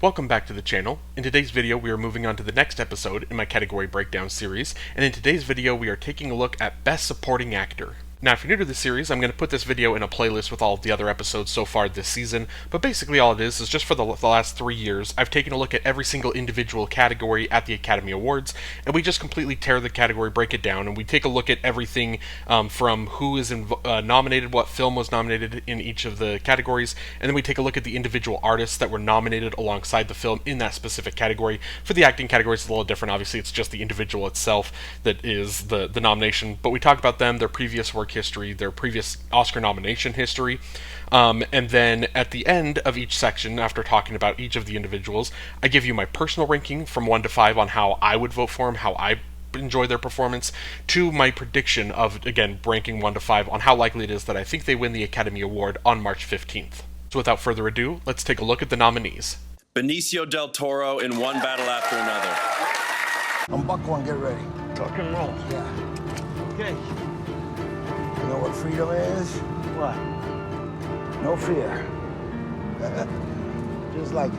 Welcome back to the channel. In today's video we are moving on to the next episode in my category breakdown series, and in today's video we are taking a look at Best Supporting Actor. Now if you're new to this series, I'm going to put this video in a playlist with all of the other episodes so far this season, but basically all it is just for the last 3 years, I've taken a look at every single individual category at the Academy Awards, and we just completely tear the category, break it down, and we take a look at everything from who is nominated, what film was nominated in each of the categories, and then we take a look at the individual artists that were nominated alongside the film in that specific category. For the acting categories, it's a little different. Obviously, it's just the individual itself that is the nomination, but we talk about them, their previous work history, their previous Oscar nomination history, and then at the end of each section, after talking about each of the individuals, I give you my personal ranking from 1 to 5 on how I would vote for them, how I enjoy their performance, to my prediction of, again, ranking 1 to 5 on how likely it is that I think they win the Academy Award on March 15th. So without further ado, let's take a look at the nominees. Benicio del Toro in One Battle After Another. I'm Buckhorn, get ready. Rock and roll. Yeah. Okay. You know what freedom is? What? No fear. Just like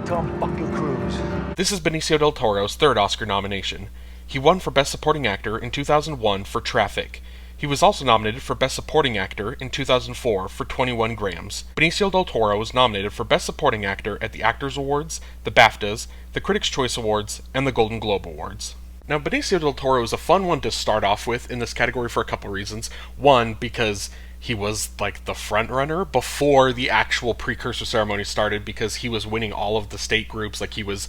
Tom fucking Cruise. This is Benicio del Toro's third Oscar nomination. He won for Best Supporting Actor in 2001 for Traffic. He was also nominated for Best Supporting Actor in 2004 for 21 Grams. Benicio del Toro was nominated for Best Supporting Actor at the Actors Awards, the BAFTAs, the Critics' Choice Awards, and the Golden Globe Awards. Now, Benicio del Toro is a fun one to start off with in this category for a couple reasons. One, because he was like the front runner before the actual precursor ceremony started, because he was winning all of the state groups, like he was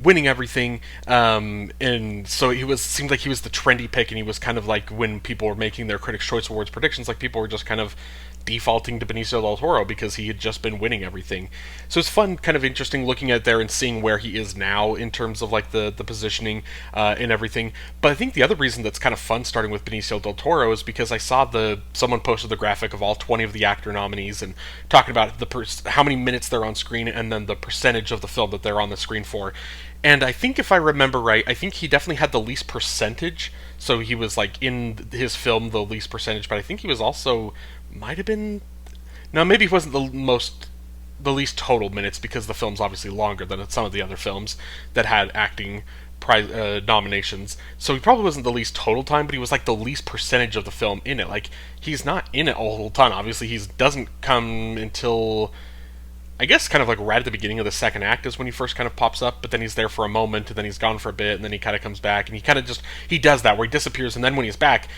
winning everything, and so seemed like he was the trendy pick, and he was kind of like, when people were making their Critics' Choice Awards predictions, like people were just kind of defaulting to Benicio del Toro because he had just been winning everything. So it's fun, kind of interesting looking at there and seeing where he is now in terms of like the positioning and everything. But I think the other reason that's kind of fun starting with Benicio del Toro is because I saw someone posted the graphic of all 20 of the actor nominees and talking about how many minutes they're on screen and then the percentage of the film that they're on the screen for. And I think if I remember right, I think he definitely had the least percentage. So he was like in his film the least percentage, but I think he was also might have been, no, maybe he wasn't the least total minutes, because the film's obviously longer than some of the other films that had acting nominations. So he probably wasn't the least total time, but he was like the least percentage of the film in it. Like, he's not in it a whole ton. Obviously, he doesn't come until, I guess, kind of like right at the beginning of the second act is when he first kind of pops up, but then he's there for a moment, and then he's gone for a bit, and then he kind of comes back, and he kind of he does that where he disappears, and then when he's back,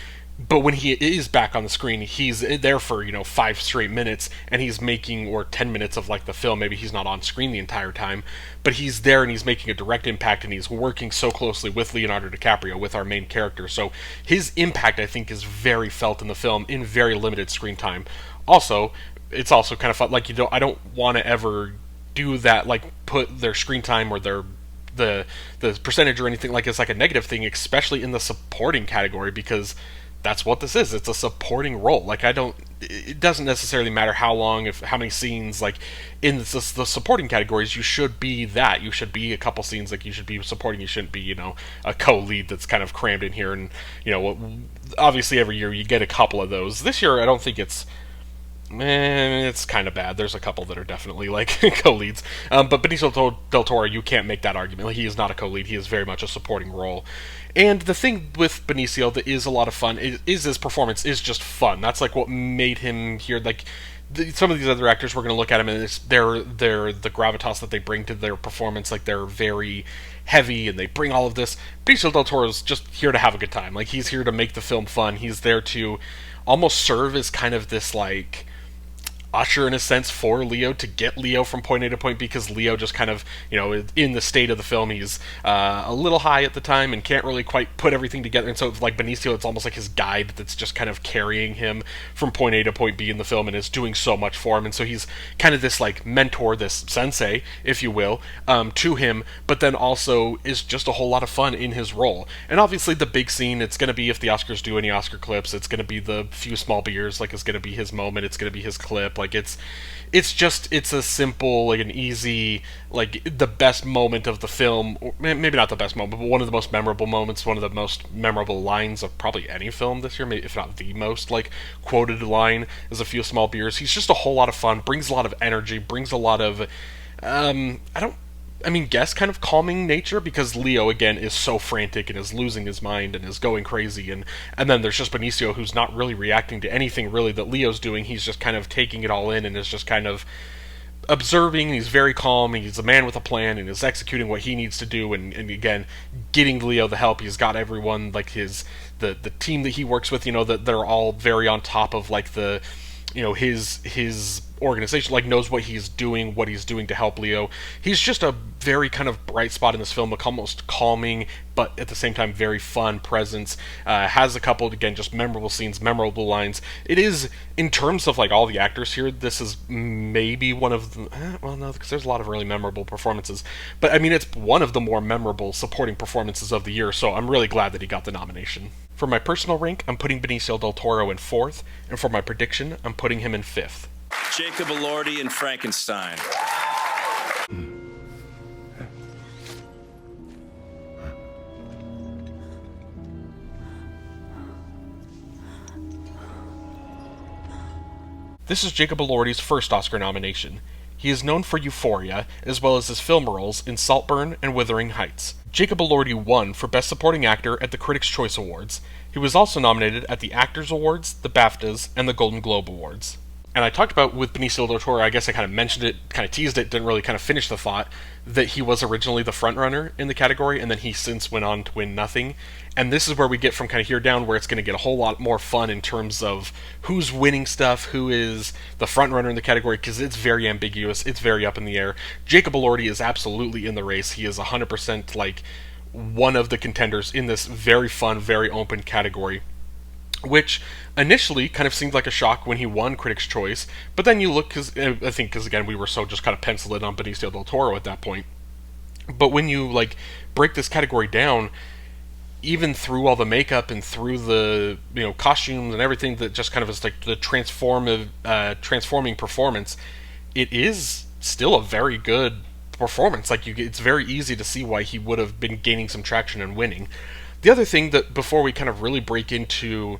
but when he is back on the screen, he's there for, 5 straight minutes, and he's making, or 10 minutes of like the film, maybe he's not on screen the entire time, but he's there and he's making a direct impact, and he's working so closely with Leonardo DiCaprio, with our main character, so his impact, I think, is very felt in the film in very limited screen time. Also, it's also kind of fun, like, I don't want to ever do that, like, put their screen time or the percentage or anything like it's like a negative thing, especially in the supporting category, because that's what this is. It's a supporting role. Like, it doesn't necessarily matter how long, how many scenes, like, in the supporting categories, you should be that. You should be a couple scenes, like, you should be supporting, you shouldn't be, a co-lead that's kind of crammed in here, and, obviously every year you get a couple of those. This year, I don't think it's kind of bad. There's a couple that are definitely, like, co-leads. But Benicio del Toro, you can't make that argument. Like, he is not a co-lead. He is very much a supporting role. And the thing with Benicio that is a lot of fun is his performance is just fun. That's, like, what made him here. Like, some of these other actors, we're going to look at him, and they're the gravitas that they bring to their performance. Like, they're very heavy, and they bring all of this. Benicio del Toro is just here to have a good time. Like, he's here to make the film fun. He's there to almost serve as kind of this, like, usher in a sense for Leo, to get Leo from point A to point B, because Leo just kind of, in the state of the film, he's a little high at the time and can't really quite put everything together, and so like Benicio, it's almost like his guide that's just kind of carrying him from point A to point B in the film and is doing so much for him, and so he's kind of this like mentor, this sensei, if you will, to him, but then also is just a whole lot of fun in his role. And obviously the big scene, it's going to be, if the Oscars do any Oscar clips, it's going to be the few small beers, like it's going to be his moment, it's going to be his clip. Like, it's a simple, like, an easy, like, the best moment of the film, or maybe not the best moment, but one of the most memorable moments, one of the most memorable lines of probably any film this year, maybe if not the most, like, quoted line, is a few small beers. He's just a whole lot of fun, brings a lot of energy, brings a lot of Guess kind of calming nature, because Leo again is so frantic and is losing his mind and is going crazy, and then there's just Benicio, who's not really reacting to anything really that Leo's doing. He's just kind of taking it all in and is just kind of observing. He's very calm. He's a man with a plan and is executing what he needs to do, and again getting Leo the help. He's got everyone, like the team that he works with, that they're all very on top of like the his organization, like knows what he's doing to help Leo. He's just a very kind of bright spot in this film, like almost calming, but at the same time very fun presence. Has a couple, again, just memorable scenes, memorable lines. It is, in terms of like all the actors here, this is maybe one of the, well, no, because there's a lot of really memorable performances, but I mean, it's one of the more memorable supporting performances of the year, so I'm really glad that he got the nomination. For my personal rank, I'm putting Benicio del Toro in 4th, and for my prediction, I'm putting him in 5th. Jacob Elordi in Frankenstein. This is Jacob Elordi's first Oscar nomination. He is known for Euphoria, as well as his film roles in Saltburn and Wuthering Heights. Jacob Elordi won for Best Supporting Actor at the Critics' Choice Awards. He was also nominated at the Actors Awards, the BAFTAs, and the Golden Globe Awards. And I talked about with Benicio del Toro, I guess I kind of mentioned it, kind of teased it, didn't really kind of finish the thought, that he was originally the frontrunner in the category, and then he since went on to win nothing. And this is where we get from kind of here down, where it's going to get a whole lot more fun in terms of who's winning stuff, who is the frontrunner in the category, because it's very ambiguous, it's very up in the air. Jacob Elordi is absolutely in the race. He is 100% like one of the contenders in this very fun, very open category, which initially kind of seemed like a shock when he won Critics' Choice, but then you look, because again we were so just kind of penciled in on Benicio del Toro at that point, but when you like break this category down, even through all the makeup and through the costumes and everything, that just kind of is like the transforming performance, it is still a very good performance. Like it's very easy to see why he would have been gaining some traction and winning. The other thing that, before we kind of really break into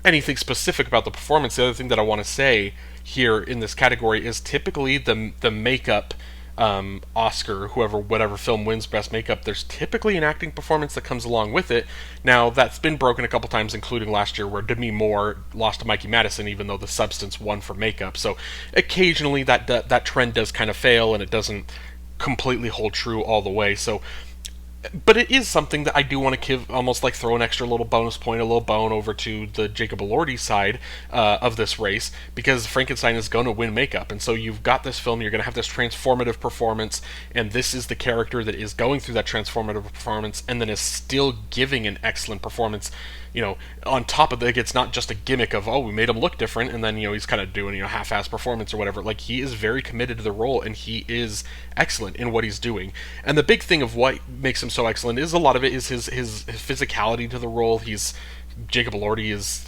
anything specific about the performance, the other thing that I want to say here in this category is typically the makeup Oscar, whatever film wins Best Makeup, there's typically an acting performance that comes along with it. Now, that's been broken a couple times, including last year where Demi Moore lost to Mikey Madison, even though The Substance won for makeup. So occasionally that trend does kind of fail, and it doesn't completely hold true all the way. So, but it is something that I do want to give, almost like throw an extra little bonus point, a little bone over to the Jacob Elordi side of this race, because Frankenstein is going to win makeup, and so you've got this film, you're going to have this transformative performance, and this is the character that is going through that transformative performance, and then is still giving an excellent performance. On top of it, it's not just a gimmick of, oh, we made him look different, and then, he's kind of doing, half-ass performance or whatever. Like, he is very committed to the role, and he is excellent in what he's doing. And the big thing of what makes him so excellent is a lot of it is his physicality to the role. Jacob Elordi is,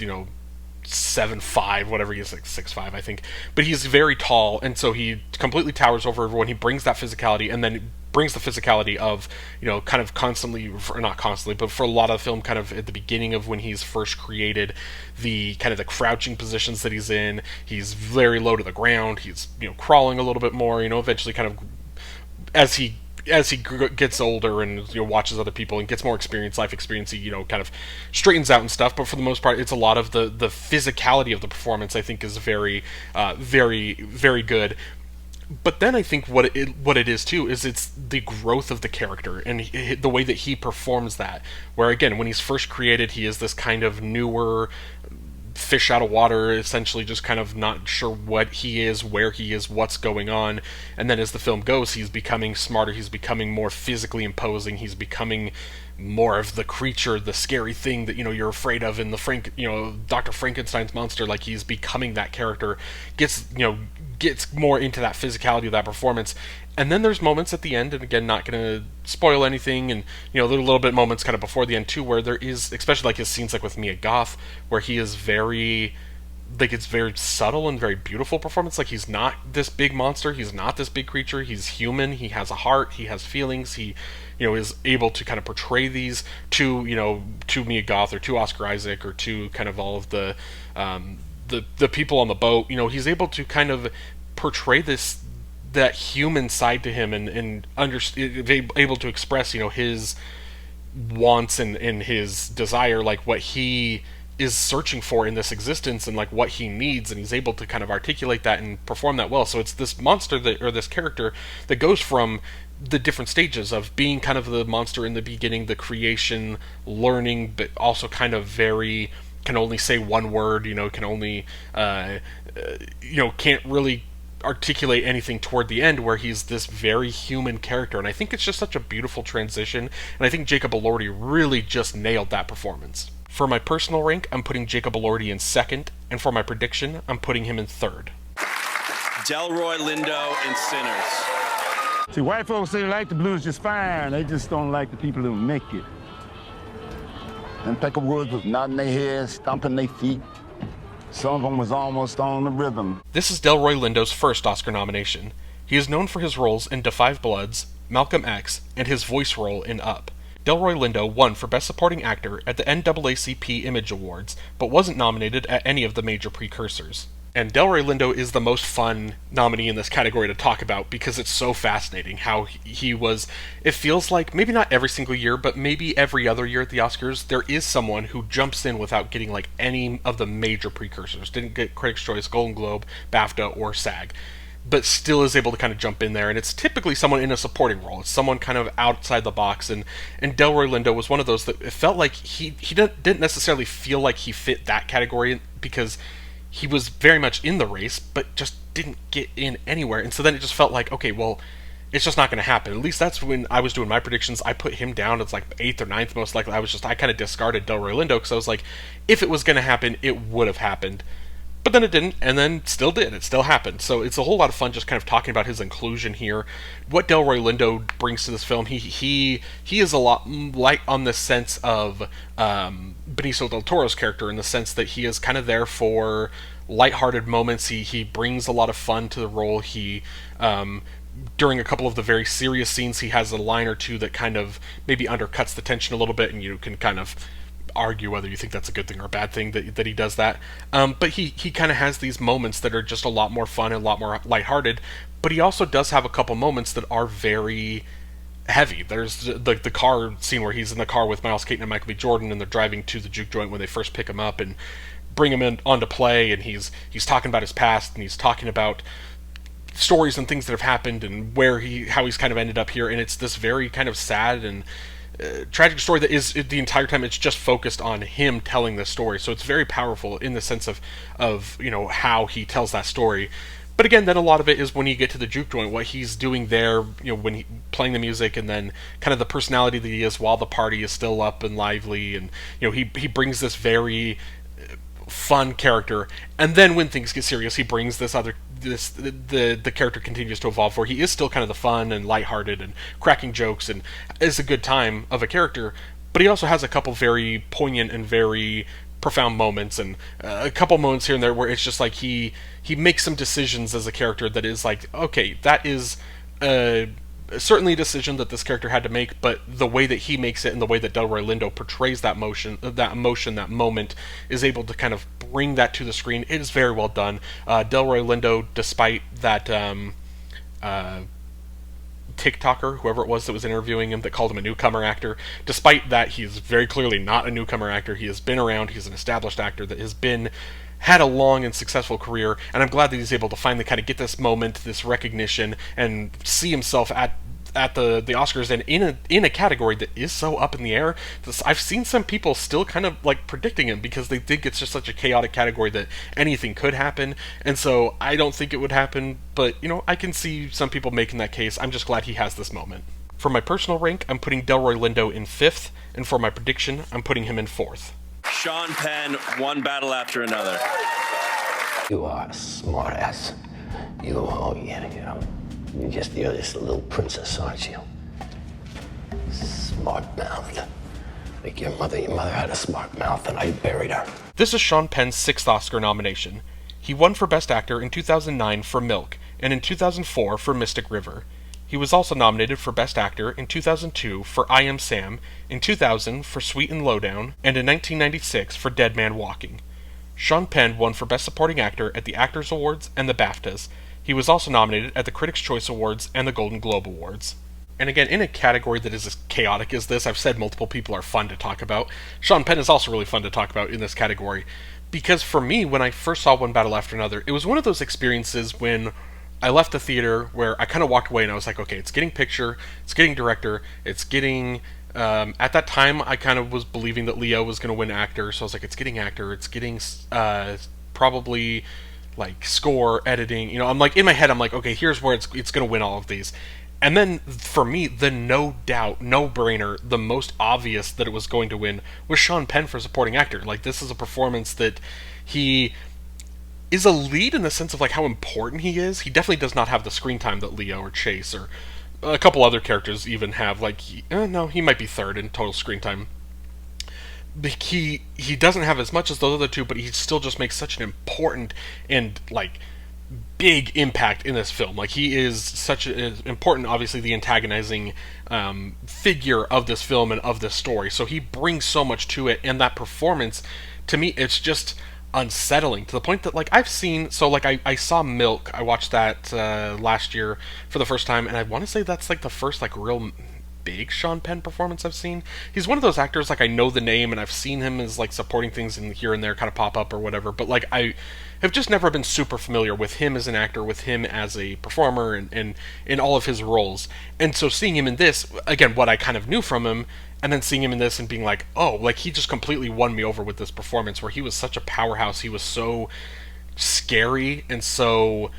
7'5", whatever he is, like 6'5", I think. But he's very tall, and so he completely towers over everyone. He brings that physicality, and then brings the physicality of, kind of constantly, or not constantly, but for a lot of the film, kind of at the beginning of when he's first created, the kind of the crouching positions that he's in. He's very low to the ground. He's, crawling a little bit more, eventually kind of, as he gets older and watches other people and gets more life experience, he kind of straightens out and stuff. But for the most part, it's a lot of the physicality of the performance, I think, is very, very, very good. But then I think what it is too is it's the growth of the character and the way that he performs that. Where again, when he's first created, he is this kind of newer fish out of water, essentially just kind of not sure what he is, where he is, what's going on. And then as the film goes, he's becoming smarter, he's becoming more physically imposing, he's becoming more of the creature, the scary thing that you're afraid of in the Dr. Frankenstein's monster. Like, he's becoming that character, gets more into that physicality of that performance. And then there's moments at the end, and again, not going to spoil anything, and there are a little bit moments kind of before the end too, where there is, especially like his scenes like with Mia Goth, where he is very, like, it's very subtle and very beautiful performance. Like, he's not this big monster, he's not this big creature, he's human, he has a heart, he has feelings, he is able to kind of portray these to Mia Goth or to Oscar Isaac or to kind of all of the people on the boat. He's able to kind of portray that human side to him, and able to express, his wants and his desire, like what he is searching for in this existence, and like what he needs, and he's able to kind of articulate that and perform that well. So it's this monster or this character that goes from the different stages of being kind of the monster in the beginning, the creation, learning, but also kind of very can only say one word, can only can't really articulate anything toward the end, where he's this very human character. And I think it's just such a beautiful transition, and I think Jacob Elordi really just nailed that performance. For my personal rank, I'm putting Jacob Elordi in second, and for my prediction, I'm putting him in third. Delroy Lindo in Sinners. See, white folks say they like the blues just fine. They just don't like the people who make it. Them Peckerwoods was nodding their heads, stomping their feet. Some of them was almost on the rhythm. This is Delroy Lindo's first Oscar nomination. He is known for his roles in Da 5 Bloods, Malcolm X, and his voice role in Up. Delroy Lindo won for Best Supporting Actor at the NAACP Image Awards, but wasn't nominated at any of the major precursors. And Delroy Lindo is the most fun nominee in this category to talk about, because it's so fascinating how he was. It feels like maybe not every single year, but maybe every other year at the Oscars, there is someone who jumps in without getting like any of the major precursors. Didn't get Critics' Choice, Golden Globe, BAFTA, or SAG, but still is able to kind of jump in there. And it's typically someone in a supporting role. It's someone kind of outside the box. And Delroy Lindo was one of those that it felt like he didn't necessarily feel like he fit that category, because he was very much in the race, but just didn't get in anywhere. And so then it just felt like, okay, well, it's just not going to happen. At least that's when I was doing my predictions. I put him down as like 8th or 9th most likely. I kind of discarded Delroy Lindo, because I was like, if it was going to happen, it would have happened. But then it didn't, and then still did. It still happened. So it's a whole lot of fun just kind of talking about his inclusion here. What Delroy Lindo brings to this film, he is a lot like on the sense of Benicio del Toro's character, in the sense that he is kind of there for lighthearted moments. He brings a lot of fun to the role. He during a couple of the very serious scenes, he has a line or two that kind of maybe undercuts the tension a little bit, and you can kind of argue whether you think that's a good thing or a bad thing that he does that. But he kind of has these moments that are just a lot more fun and a lot more lighthearted, but he also does have a couple moments that are very heavy. There's the car scene where he's in the car with Miles Caton and Michael B. Jordan, and they're driving to the juke joint when they first pick him up and bring him in onto play, and he's talking about his past, and he's talking about stories and things that have happened, and how he's kind of ended up here. And it's this very kind of sad and tragic story that is, the entire time, it's just focused on him telling this story. So it's very powerful in the sense of how he tells that story. But again, then a lot of it is when you get to the juke joint, what he's doing there, when he playing the music, and then kind of the personality that he is while the party is still up and lively, and he brings this very fun character. And then when things get serious, he brings the character continues to evolve, where he is still kind of the fun and lighthearted and cracking jokes and is a good time of a character, but he also has a couple very poignant and very profound moments, and a couple moments here and there where it's just like he makes some decisions as a character that is like, okay, that is certainly a decision that this character had to make, but the way that he makes it and the way that Delroy Lindo portrays that emotion, that moment, is able to kind of bring that to the screen. It is very well done. Delroy Lindo, despite that TikToker, whoever it was that was interviewing him, that called him a newcomer actor, despite that, he is very clearly not a newcomer actor. He has been around. He's an established actor that has had a long and successful career, and I'm glad that he's able to finally kind of get this moment, this recognition, and see himself at the Oscars, and in a category that is so up in the air. I've seen some people still kind of like predicting him, because they think it's just such a chaotic category that anything could happen, and so I don't think it would happen, but I can see some people making that case. I'm just glad he has this moment. For my personal rank, I'm putting Delroy Lindo in 5th, and for my prediction, I'm putting him in 4th. Sean Penn, one battle after another. You are a smartass. You're this little princess, aren't you? Smart mouth. Like your mother had a smart mouth and I buried her. This is Sean Penn's 6th Oscar nomination. He won for Best Actor in 2009 for Milk, and in 2004 for Mystic River. He was also nominated for Best Actor in 2002 for I Am Sam, in 2000 for Sweet and Lowdown, and in 1996 for Dead Man Walking. Sean Penn won for Best Supporting Actor at the Actors Awards and the BAFTAs. He was also nominated at the Critics' Choice Awards and the Golden Globe Awards. And again, in a category that is as chaotic as this, I've said multiple people are fun to talk about. Sean Penn is also really fun to talk about in this category. Because for me, when I first saw One Battle After Another, it was one of those experiences when I left the theater where I kind of walked away and I was like, okay, it's getting picture, it's getting director, it's getting... at that time, I kind of was believing that Leo was going to win actor, so I was like, it's getting actor, it's getting probably like score, editing. You know, I'm like, in my head, I'm like, okay, here's where it's going to win all of these. And then, for me, the no doubt, no-brainer, the most obvious that it was going to win was Sean Penn for supporting actor. Like, this is a performance that he is a lead in the sense of, like, how important he is. He definitely does not have the screen time that Leo or Chase or a couple other characters even have. Like, no, he might be third in total screen time. He doesn't have as much as those other two, but he still just makes such an important and, like, big impact in this film. Like, he is such an important, obviously, the antagonizing figure of this film and of this story. So he brings so much to it, and that performance, to me, it's just unsettling to the point that, like, I've seen, so, like, I saw Milk. I watched that last year for the first time, and I want to say that's, like, the first, like, real big Sean Penn performance I've seen. He's one of those actors, like, I know the name, and I've seen him as, like, supporting things in here and there kind of pop up or whatever, but, like, I have just never been super familiar with him as an actor, with him as a performer, and in all of his roles. And so seeing him in this, again, what I kind of knew from him, and then seeing him in this and being like, oh, like, he just completely won me over with this performance, where he was such a powerhouse, he was so scary and so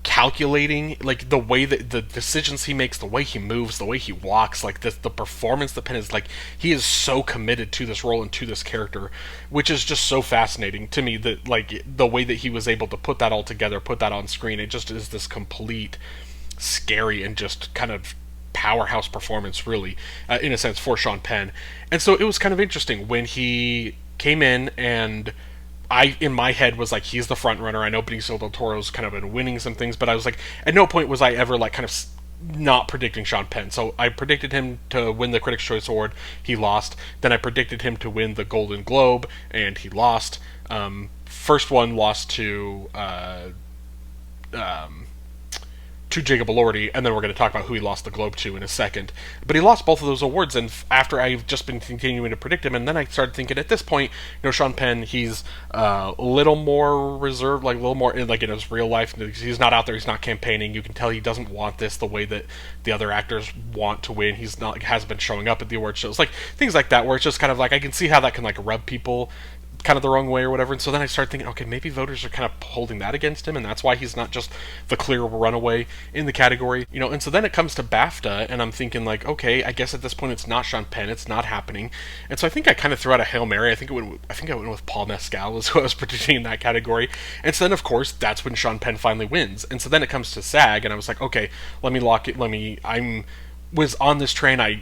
calculating, like, the way that the decisions he makes, the way he moves, the way he walks, like, the performance that Penn is, like, he is so committed to this role and to this character, which is just so fascinating to me, that, like, the way that he was able to put that all together, put that on screen, it just is this complete scary and just kind of powerhouse performance, really, in a sense, for Sean Penn. And so it was kind of interesting when he came in, and I, in my head, was like, he's the front runner. I know Benicio del Toro's kind of been winning some things, but I was like, at no point was I ever, like, kind of not predicting Sean Penn. So I predicted him to win the Critics' Choice Award. He lost. Then I predicted him to win the Golden Globe, and he lost. First one lost to Jacob Elordi, and then we're going to talk about who he lost the Globe to in a second. But he lost both of those awards, and after I've just been continuing to predict him, and then I started thinking, at this point, you know, Sean Penn, he's a little more reserved, like, a little more, like, in his real life. He's not out there, he's not campaigning. You can tell he doesn't want this the way that the other actors want to win. He's not, hasn't been showing up at the award shows. Like, things like that, where it's just kind of like, I can see how that can, like, rub people kind of the wrong way or whatever. And so then I started thinking, okay, maybe voters are kind of holding that against him, and that's why he's not just the clear runaway in the category, you know. And so then it comes to BAFTA, and I'm thinking, like, okay, I guess at this point it's not Sean Penn, it's not happening. And so I think I kind of threw out a Hail Mary. I think I went with Paul Mescal is who I was predicting in that category. And so then, of course, that's when Sean Penn finally wins. And so then it comes to SAG, and I was like, okay, let me lock it, was on this train, I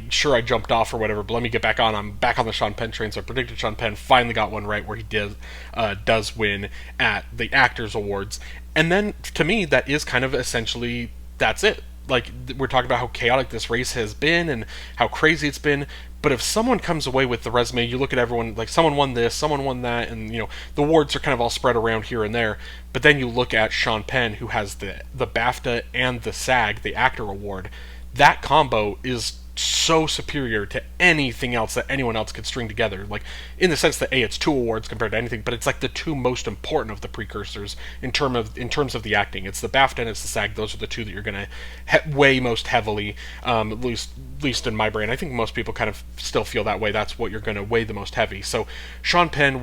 jumped off or whatever, but let me get back on. I'm back on the Sean Penn train, so I predicted Sean Penn, finally got one right, where he does win at the Actors Awards. And then, to me, that is kind of essentially, that's it. Like, we're talking about how chaotic this race has been, and how crazy it's been, but if someone comes away with the resume, you look at everyone, like, someone won this, someone won that, and, you know, the awards are kind of all spread around here and there, but then you look at Sean Penn, who has the BAFTA and the SAG, the Actor Award. That combo is so superior to anything else that anyone else could string together. Like, in the sense that, it's 2 awards compared to anything, but it's like the 2 most important of the precursors in terms of the acting. It's the BAFTA and it's the SAG. Those are the 2 that you're going to weigh most heavily, at least in my brain. I think most people kind of still feel that way. That's what you're going to weigh the most heavy. So Sean Penn,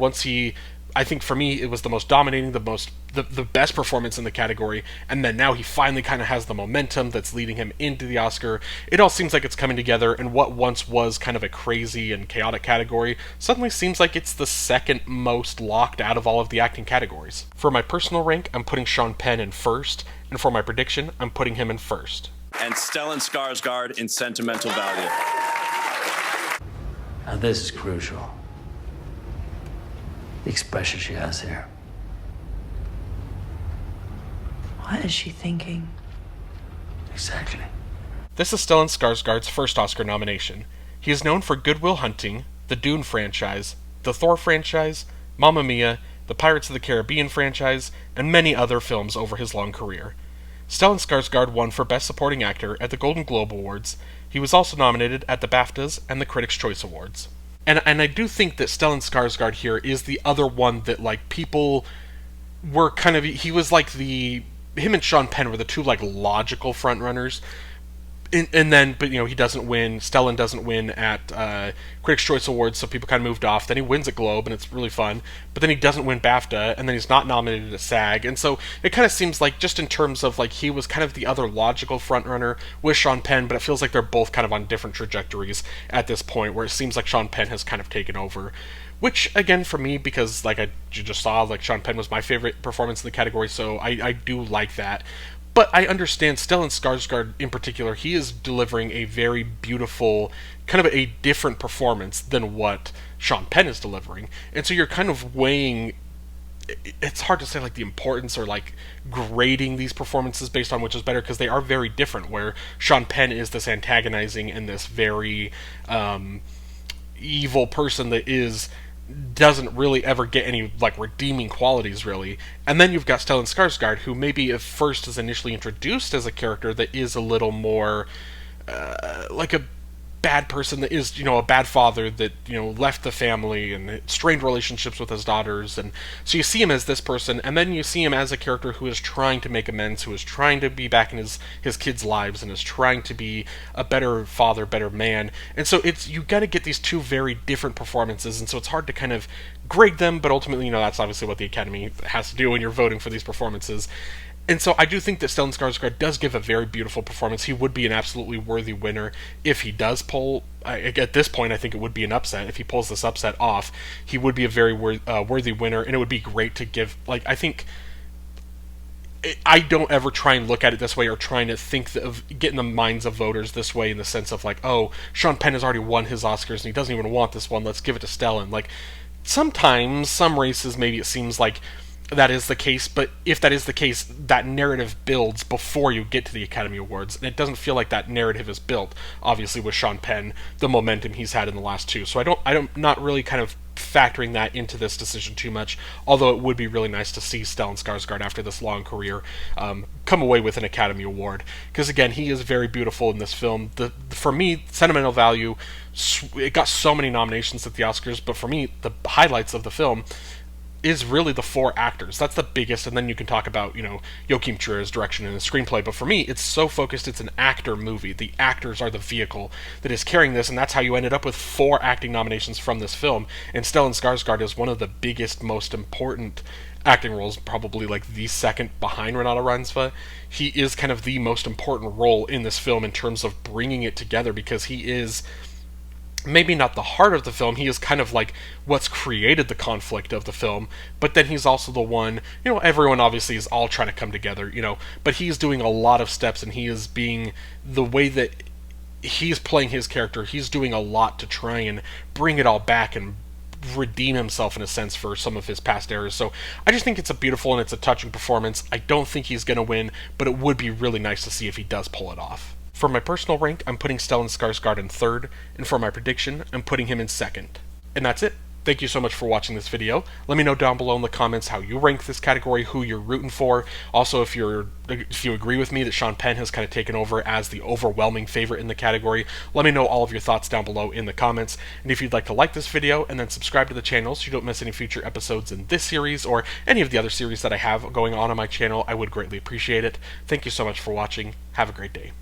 I think for me, it was the most dominating, the best performance in the category, and then now he finally kind of has the momentum that's leading him into the Oscar. It all seems like it's coming together, and what once was kind of a crazy and chaotic category suddenly seems like it's the second most locked out of all of the acting categories. For my personal rank, I'm putting Sean Penn in first, and for my prediction, I'm putting him in first. And Stellan Skarsgård in Sentimental Value. Now this is crucial. The expression she has here. What is she thinking? Exactly. This is Stellan Skarsgård's first Oscar nomination. He is known for Good Will Hunting, the Dune franchise, the Thor franchise, Mamma Mia, the Pirates of the Caribbean franchise, and many other films over his long career. Stellan Skarsgård won for Best Supporting Actor at the Golden Globe Awards. He was also nominated at the BAFTAs and the Critics' Choice Awards. And I do think that Stellan Skarsgård here is the other one that, like, people were kind of... He was like him and Sean Penn were the two, like, logical frontrunners. And then, but, you know, he doesn't win. Stellan doesn't win at Critics' Choice Awards, so people kind of moved off. Then he wins at Globe, and it's really fun. But then he doesn't win BAFTA, and then he's not nominated at SAG. And so it kind of seems like, just in terms of, like, he was kind of the other logical frontrunner with Sean Penn, but it feels like they're both kind of on different trajectories at this point, where it seems like Sean Penn has kind of taken over. Which, again, for me, because, like, you just saw, like, Sean Penn was my favorite performance in the category, so I do like that. But I understand Stellan Skarsgård in particular, he is delivering a very beautiful, kind of a different performance than what Sean Penn is delivering. And so you're kind of weighing, it's hard to say, like, the importance or, like, grading these performances based on which is better, because they are very different, where Sean Penn is this antagonizing and this very evil person that doesn't really ever get any, like, redeeming qualities, really. And then you've got Stellan Skarsgård, who maybe at first is initially introduced as a character that is a little more like a bad person, that is, you know, a bad father that, you know, left the family and strained relationships with his daughters. And so you see him as this person, and then you see him as a character who is trying to make amends, who is trying to be back in his kids' lives, and is trying to be a better father, better man. And so you got to get these two very different performances, and so it's hard to kind of grade them, but ultimately, you know, that's obviously what the Academy has to do when you're voting for these performances. And so I do think that Stellan Skarsgård does give a very beautiful performance. He would be an absolutely worthy winner if he does pull... at this point, I think it would be an upset. If he pulls this upset off, he would be a very worthy winner, and it would be great to give... Like, I think... I don't ever try and look at it this way, or trying to think of getting the minds of voters this way, in the sense of, like, oh, Sean Penn has already won his Oscars, and he doesn't even want this one, let's give it to Stellan. Like, sometimes, some races, maybe it seems like that is the case, but if that is the case, that narrative builds before you get to the Academy Awards, and it doesn't feel like that narrative is built, obviously, with Sean Penn, the momentum he's had in the last two. So I'm not really kind of factoring that into this decision too much, although it would be really nice to see Stellan Skarsgård, after this long career, come away with an Academy Award, because again, he is very beautiful in this film. For me, sentimental value, it got so many nominations at the Oscars, but for me, the highlights of the film is really the four actors. That's the biggest, and then you can talk about, you know, Joachim Trier's direction and the screenplay, but for me, it's so focused, it's an actor movie. The actors are the vehicle that is carrying this, and that's how you ended up with 4 acting nominations from this film, and Stellan Skarsgård is one of the biggest, most important acting roles, probably like the second behind Renata Reinsve. He is kind of the most important role in this film in terms of bringing it together, because he is... maybe not the heart of the film, he is kind of like what's created the conflict of the film, but then he's also the one, you know, everyone obviously is all trying to come together, you know, but he's doing a lot of steps, and he is being, the way that he's playing his character, he's doing a lot to try and bring it all back and redeem himself in a sense for some of his past errors. So I just think it's a beautiful and it's a touching performance. I don't think he's going to win, but it would be really nice to see if he does pull it off. For my personal rank, I'm putting Stellan Skarsgård in 3rd, and for my prediction, I'm putting him in 2nd. And that's it. Thank you so much for watching this video. Let me know down below in the comments how you rank this category, who you're rooting for. Also, if you agree with me that Sean Penn has kind of taken over as the overwhelming favorite in the category, let me know all of your thoughts down below in the comments. And if you'd like to like this video and then subscribe to the channel so you don't miss any future episodes in this series or any of the other series that I have going on my channel, I would greatly appreciate it. Thank you so much for watching. Have a great day.